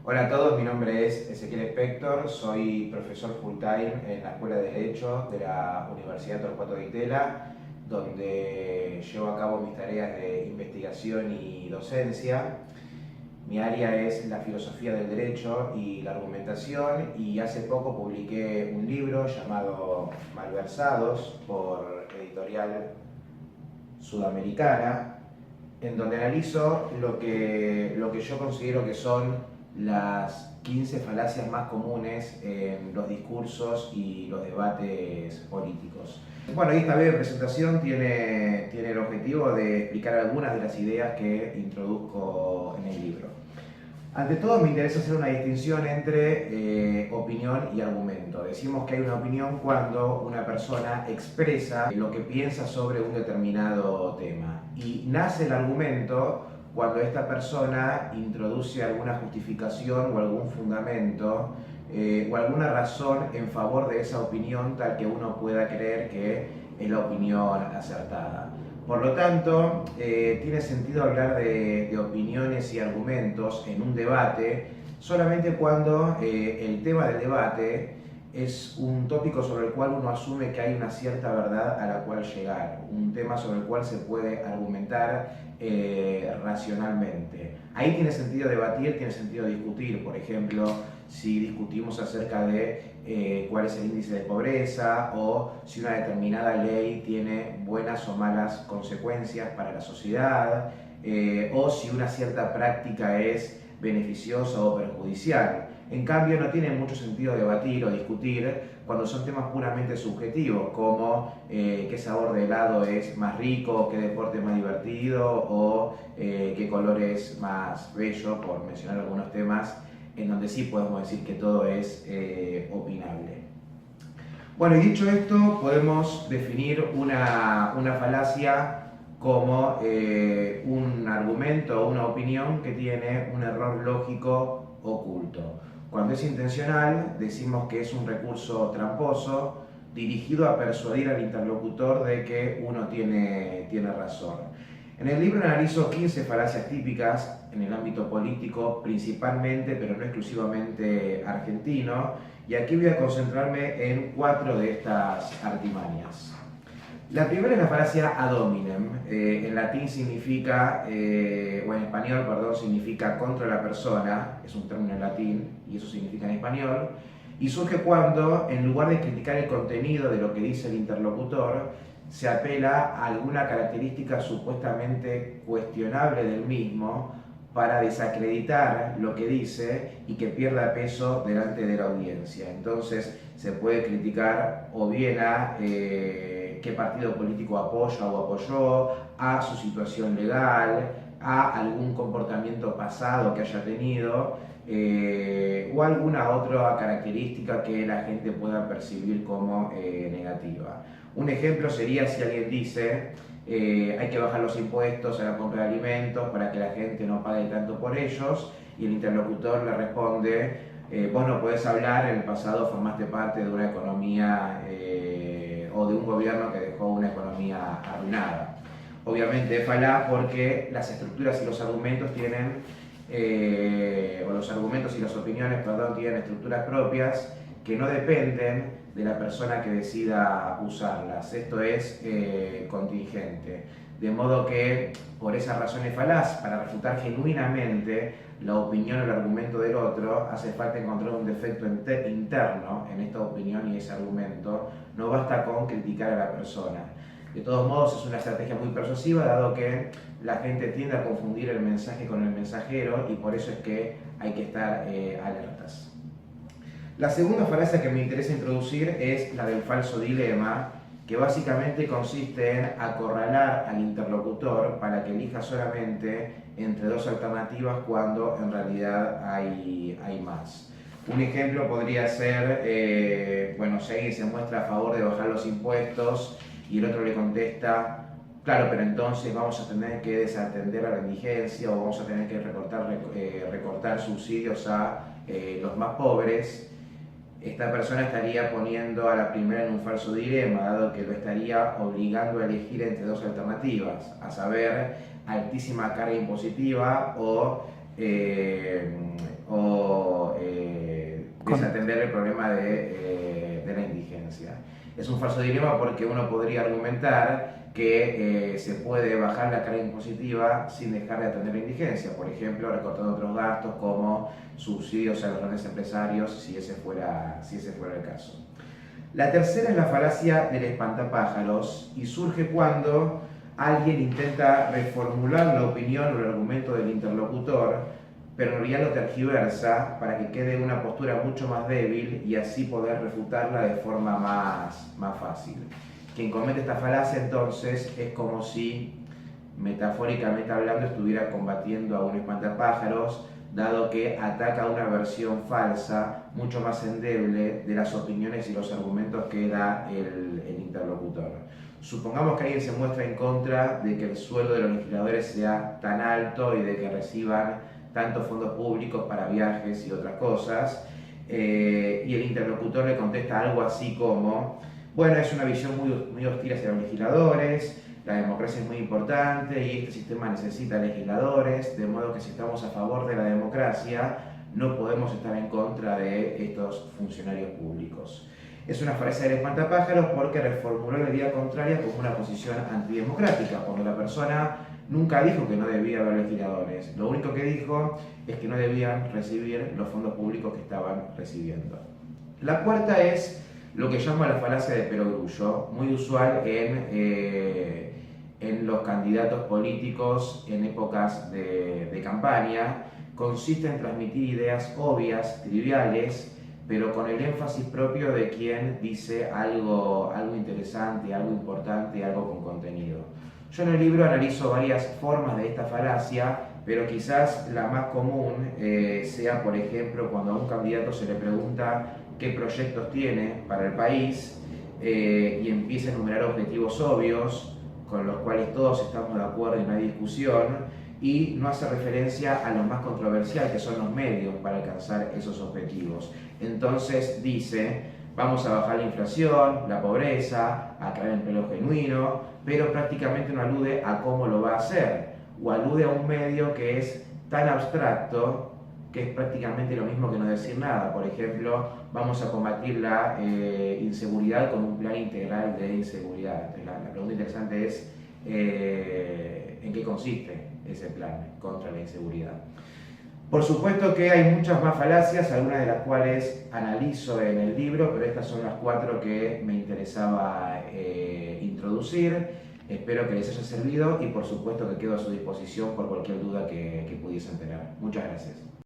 Hola a todos, mi nombre es Ezequiel Spector, soy profesor full time en la Escuela de Derecho de la Universidad Torcuato Di Tella, donde llevo a cabo mis tareas de investigación y docencia. Mi área es la filosofía del derecho y la argumentación, y hace poco publiqué un libro llamado Malversados por Editorial Sudamericana, en donde analizo lo que yo considero que son las 15 falacias más comunes en los discursos y los debates políticos. Bueno, y esta breve presentación tiene el objetivo de explicar algunas de las ideas que introduzco en el libro. Ante todo, me interesa hacer una distinción entre opinión y argumento. Decimos que hay una opinión cuando una persona expresa lo que piensa sobre un determinado tema. Y nace el argumento cuando esta persona introduce alguna justificación o algún fundamento o alguna razón en favor de esa opinión, tal que uno pueda creer que es la opinión acertada. Por lo tanto, tiene sentido hablar de opiniones y argumentos en un debate solamente cuando el tema del debate es un tópico sobre el cual uno asume que hay una cierta verdad a la cual llegar, un tema sobre el cual se puede argumentar racionalmente. Ahí tiene sentido debatir, tiene sentido discutir. Por ejemplo, si discutimos acerca de cuál es el índice de pobreza, o si una determinada ley tiene buenas o malas consecuencias para la sociedad, o si una cierta práctica es beneficiosa o perjudicial. En cambio, no tiene mucho sentido debatir o discutir cuando son temas puramente subjetivos, como qué sabor de helado es más rico, qué deporte es más divertido, o qué color es más bello, por mencionar algunos temas en donde sí podemos decir que todo es opinable. Bueno, y dicho esto, podemos definir una falacia como un argumento o una opinión que tiene un error lógico oculto. Cuando es intencional, decimos que es un recurso tramposo dirigido a persuadir al interlocutor de que uno tiene razón. En el libro analizo 15 falacias típicas en el ámbito político, principalmente, pero no exclusivamente argentino, y aquí voy a concentrarme en 4 de estas artimañas. La primera es la falacia ad hominem. En latín significa, o en español, perdón, significa contra la persona, es un término en latín y eso significa en español, y surge cuando, en lugar de criticar el contenido de lo que dice el interlocutor, se apela a alguna característica supuestamente cuestionable del mismo para desacreditar lo que dice y que pierda peso delante de la audiencia. Entonces se puede criticar o bien a qué partido político apoya o apoyó, a su situación legal, a algún comportamiento pasado que haya tenido, o alguna otra característica que la gente pueda percibir como negativa. Un ejemplo sería si alguien dice hay que bajar los impuestos a la compra de alimentos para que la gente no pague tanto por ellos, y el interlocutor le responde vos no podés hablar, en el pasado formaste parte de una economía o de un gobierno que dejó una economía arruinada. Obviamente es falaz porque las estructuras y los argumentos tienen, o los argumentos y las opiniones, perdón, tienen estructuras propias que no dependen de la persona que decida usarlas. Esto es contingente. De modo que, por esa razón es falaz. Para refutar genuinamente la opinión o el argumento del otro, hace falta encontrar un defecto interno en esta opinión y ese argumento. No basta con criticar a la persona. De todos modos, es una estrategia muy persuasiva, dado que la gente tiende a confundir el mensaje con el mensajero, y por eso es que hay que estar alertas. La segunda falacia que me interesa introducir es la del falso dilema, que básicamente consiste en acorralar al interlocutor para que elija solamente entre 2 alternativas cuando en realidad hay más. Un ejemplo podría ser, bueno, si alguien se muestra a favor de bajar los impuestos y el otro le contesta, claro, pero entonces vamos a tener que desatender a la indigencia, o vamos a tener que recortar subsidios a los más pobres. Esta persona estaría poniendo a la primera en un falso dilema, dado que lo estaría obligando a elegir entre 2 alternativas, a saber, altísima carga impositiva o desatender el problema de la indigencia. Es un falso dilema porque uno podría argumentar que se puede bajar la carga impositiva sin dejar de atender la indigencia, por ejemplo, recortando otros gastos como subsidios a los grandes empresarios, si ese fuera el caso. La tercera es la falacia del espantapájaros y surge cuando alguien intenta reformular la opinión o el argumento del interlocutor, pero en realidad lo tergiversa para que quede una postura mucho más débil y así poder refutarla de forma más fácil. Quien comete esta falacia entonces es como si, metafóricamente hablando, estuviera combatiendo a un espantapájaros, dado que ataca una versión falsa, mucho más endeble, de las opiniones y los argumentos que da el interlocutor. Supongamos que alguien se muestra en contra de que el sueldo de los legisladores sea tan alto y de que reciban tantos fondos públicos para viajes y otras cosas, y el interlocutor le contesta algo así como: bueno, es una visión muy hostil hacia los legisladores, la democracia es muy importante y este sistema necesita legisladores, de modo que si estamos a favor de la democracia, no podemos estar en contra de estos funcionarios públicos. Es una falacia del espantapájaros porque reformuló la idea contraria como una posición antidemocrática, cuando la persona nunca dijo que no debía haber legisladores. Lo único que dijo es que no debían recibir los fondos públicos que estaban recibiendo. La cuarta es lo que llamo la falacia de perogrullo, muy usual en los candidatos políticos en épocas de campaña. Consiste en transmitir ideas obvias, triviales, pero con el énfasis propio de quien dice algo interesante, algo importante, algo con contenido. Yo en el libro analizo varias formas de esta falacia, pero quizás la más común sea, por ejemplo, cuando a un candidato se le pregunta qué proyectos tiene para el país y empieza a enumerar objetivos obvios con los cuales todos estamos de acuerdo y no hay discusión, y no hace referencia a lo más controversial, que son los medios para alcanzar esos objetivos. Entonces dice: vamos a bajar la inflación, la pobreza, a crear empleo genuino, pero prácticamente no alude a cómo lo va a hacer, o alude a un medio que es tan abstracto que es prácticamente lo mismo que no decir nada. Por ejemplo, vamos a combatir la inseguridad con un plan integral de inseguridad. Entonces, la pregunta interesante es ¿en qué consiste ese plan contra la inseguridad? Por supuesto que hay muchas más falacias, algunas de las cuales analizo en el libro, pero estas son las 4 que me interesaba introducir. Espero que les haya servido y por supuesto que quedo a su disposición por cualquier duda que pudiesen tener. Muchas gracias.